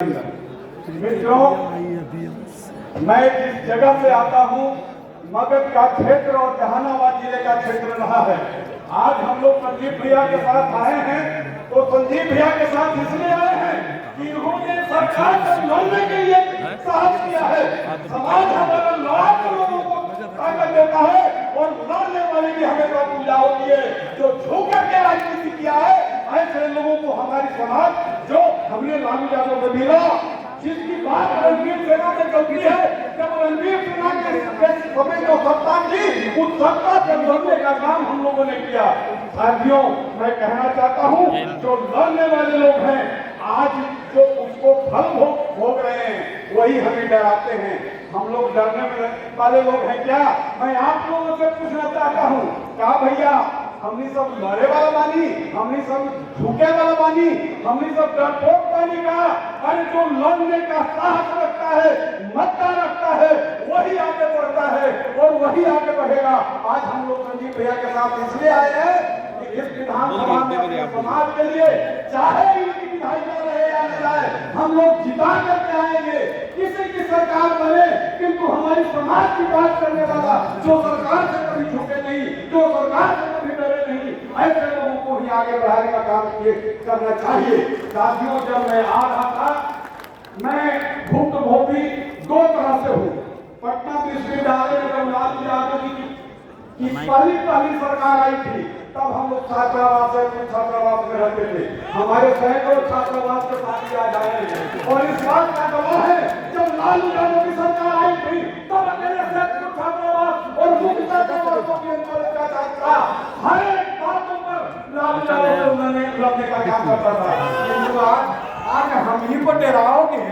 मित्रों, मैं जिस जगह से आता हूँ मगध का क्षेत्र और जहानाबाद जिले का क्षेत्र रहा है। आज हम लोग संजीव भैया के साथ आए हैं, तो संजीव भैया के साथ इसलिए आए हैं कि इन्होंने सरकार से लड़ने के लिए साहस किया है। समाज हमारा लड़ा तो लोगों को ताकत देता है और लड़ने वाले की हमेशा पूजा होती है। जो झुक करके राजनीति किया है, ऐसे लोगों को हमारी समाज जो हमने लालू यादव को मिला, जिसकी बात रणवीर सेना से चलती है, जब रणवीर सेना के समय जो सत्ता थी, उस सत्ता से लड़ने का काम हम लोगों ने किया। साथियों, मैं कहना चाहता हूँ, जो लड़ने वाले लोग हैं, आज जो उसको फल भोग रहे हैं, वही हमें डराते हैं। हम लोग डरने वाले लोग हैं क्या? मैं आप लोगों से पूछना चाहता हूँ, क्या भैया हमने सब लड़े वाला बानी, हमने सब झुके वाला बानी, हमने सब डरपोक बानी का? अरे जो लड़ने का साहस रखता है, मत्ता रखता है, वही आगे बढ़ता है और वही आगे बढ़ेगा। आज हम लोग संजीव भैया के साथ इसलिए आए हैं कि इस विधानसभा में अपने समाज के लिए, चाहे इनकी विधायिका रहे या न जाए, हम लोग जिता करके आएंगे। किसी की सरकार बने, किंतु हमारी समाज की बात करने वाला, जो सरकार से कभी झुके नहीं, जो सरकार से कभी डरे नहीं, ऐसे लोगों को ही आगे बढ़ाने का काम करना चाहिए। साथियों, जब मैं आ रहा था, मैं भुक्तभोगी दो तरह से हूँ। पटना विश्वविद्यालय में जब लालू यादव की पहली सरकार आई थी, तब हम लोग छात्रावास में रहते थे। हमारे सैकड़ों छात्रावास के साथ आज आए हैं और इस बात का गवाह है, जब लालू यादव की सरकार आई थी, तब अकेले सैकड़ों छात्रावास और मुख्य छात्रावासों की हर एक बातों पर लालू यादव उन्होंने लड़ने का काम करता था। आज हम ही को डराओगे?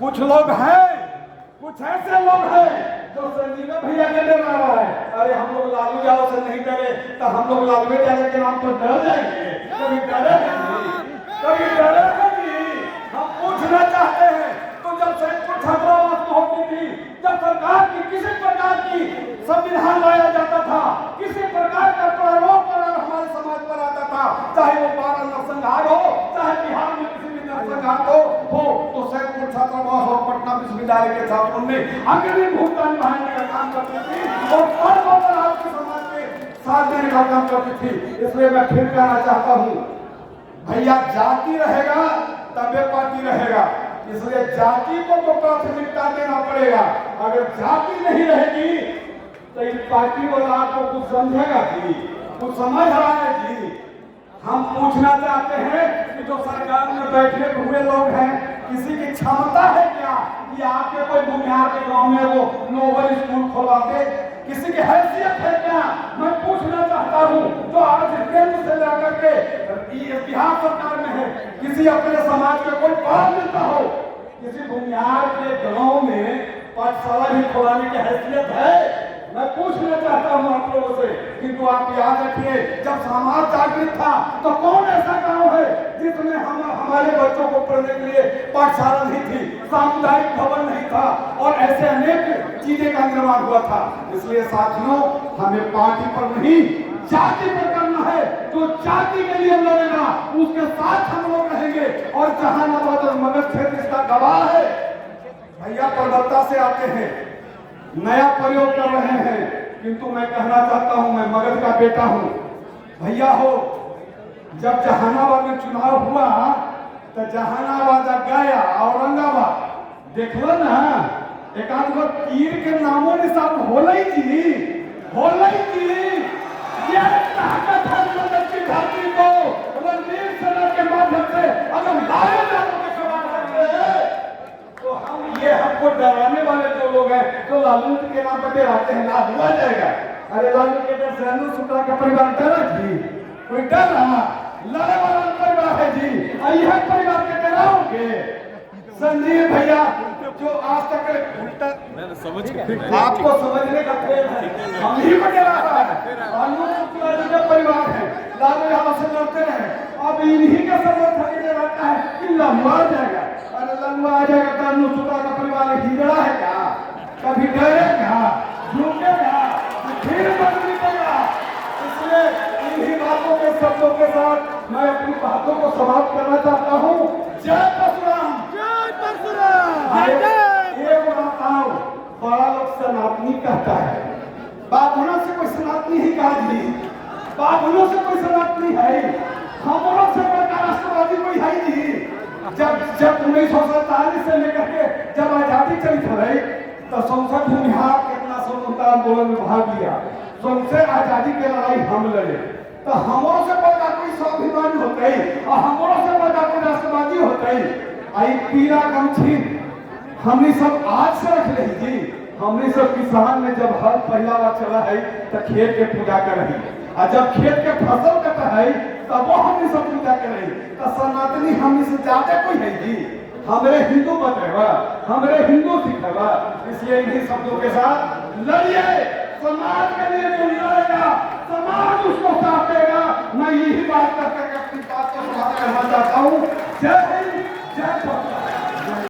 कुछ लोग हैं, कुछ ऐसे लोग हैं जो संजीव भैया के डर रहा है। अरे हम लोग लालू यादव से नहीं डरे, तो हम लोग लालू यादव के नाम पर डर जाएंगे? कभी डरे नहीं, कभी डरे नहीं। हम पूछना चाहते हैं, तो जब सैकड़ों छात्रावास होती थी, जब सरकार की किसी प्रकार की संविधान लाया जाता था, किसी प्रकार का प्रारूप हमारे समाज पर आता था, चाहे वो 12 नरसंहार हो, चाहे बिहार में किसी भी नरसंहार हो, तो सैकड़ों छात्रावास और पटना विश्वविद्यालय के छात्रों ने अग्रिम भूमिका निभाने का काम करती थी और पर्वों पर आपके समाज के साथ देने का काम करती थी। इसलिए मैं फिर कहना चाहता हूँ, भैया जाति रहेगा तबे पार्टी रहेगा, इसलिए जाति को तो प्राथमिकता देना पड़ेगा। अगर जाति नहीं रहेगी तो इस पार्टी वाला आपको कुछ समझेगा जी, कुछ समझ रहा है जी? हम पूछना चाहते हैं कि जो सरकार में बैठे हुए लोग हैं, किसी की क्षमता है क्या कि आपके कोई बुनियाद के गांव में वो नोबल स्कूल खोला दे? किसी की हैसियत है क्या? मैं पूछना चाहता हूँ, जो आज केंद्र से लेकर के बिहार सरकार में है, किसी अपने समाज के कोई पढ़ा मिलता हो, किसी बुनियाद के गांव में पाठशाला भी खोलाने की हैसियत है? मैं पूछना चाहता हूँ आप लोगों से, किंतु आप याद रखिए, जब समाज जागृत था तो कौन ऐसा गांव है जिसमें हमारे बच्चों को पढ़ने के लिए पाठशाला नहीं थी, सामुदायिक भवन नहीं था और ऐसे अनेक चीजें का निर्माण हुआ था। इसलिए साथियों, हमें पार्टी पर नहीं, जाति पर करना है। जो जाति के लिए लड़ेगा उसके साथ हम लोग रहेंगे और जहानाबाद और मगध क्षेत्र इसका गवाह है। भैया परबत्ता से आते हैं, नया प्रयोग कर रहे हैं, किंतु मैं कहना चाहता हूं, मैं मगध का बेटा हूं। भैया हो, जब जहानाबाद में चुनाव हुआ तो जहानाबाद गया, औरंगाबाद देख लो ना, एक आध गो तीर के नामों निशान होलई जी, होलई जी। ये ताकत है मगध की धरती को रणवीर सेना के माध्यम से अगर लाए जाने के सवाल है, तो हम ये हमको डराने वाले जो लोग हैं, जो लालू के नाम पर डराते हैं, लालू आ जाएगा। अरे लालू के डर से अनु सुटा का परिवार डरा जी? कोई डर रहा? लड़े वाला परिवार है जी, यह परिवार के डराओगे? संजीव भैया जो आज तक आपको समझने का खेल है, हम ही को डरा रहा है। अनु शुक्ला जी का परिवार है, लालू यहाँ से लड़ते हैं, अब इन्हीं का समर्थन ये रहता है कि लालू आ जाएगा। अरे लालू आ जाएगा तो अनु शुक्ला का परिवार हिजड़ा है क्या? कभी डरेगा, झुकेगा, फिर बदलेगा? इसलिए इन्हीं बातों के शब्दों के साथ मैं अपनी बातों को समाप्त करना चाहता हूँ। जय परशुराम। हमलों से कोई सनात नहीं है, हमलों से बड़ा राष्ट्रवादी कोई है नहीं। जब 1947 से लेकर के जब आजादी चली थी तो संसद भूमिहार कितना स्वतंत्रता आंदोलन में भाग लिया, सबसे आजादी के लड़ाई हम लड़े। तो हमरों से बड़ा कोई स्वाभिमानी होते और हमरों से बड़ा कोई राष्ट्रवादी होते। आई पीला गमछी हमने सब आज से रख रही जी। हमने सब किसान ने जब हल पहला बार चला है तो खेत के पूजा कर रही, और जब खेत के फसल कटा है तब वो हमने सब पूजा कर रही। तो सनातनी हमने से ज्यादा कोई है जी, हमारे हिंदू बतेगा, हमारे हिंदू सिखेगा। इसलिए इन्हीं शब्दों के साथ लड़िए, समाज के लिए जो लड़ेगा समाज उसको साथ देगा। मैं यही बात करके अपनी बात को समाप्त करना चाहता हूँ। जय हिंद, जय भारत।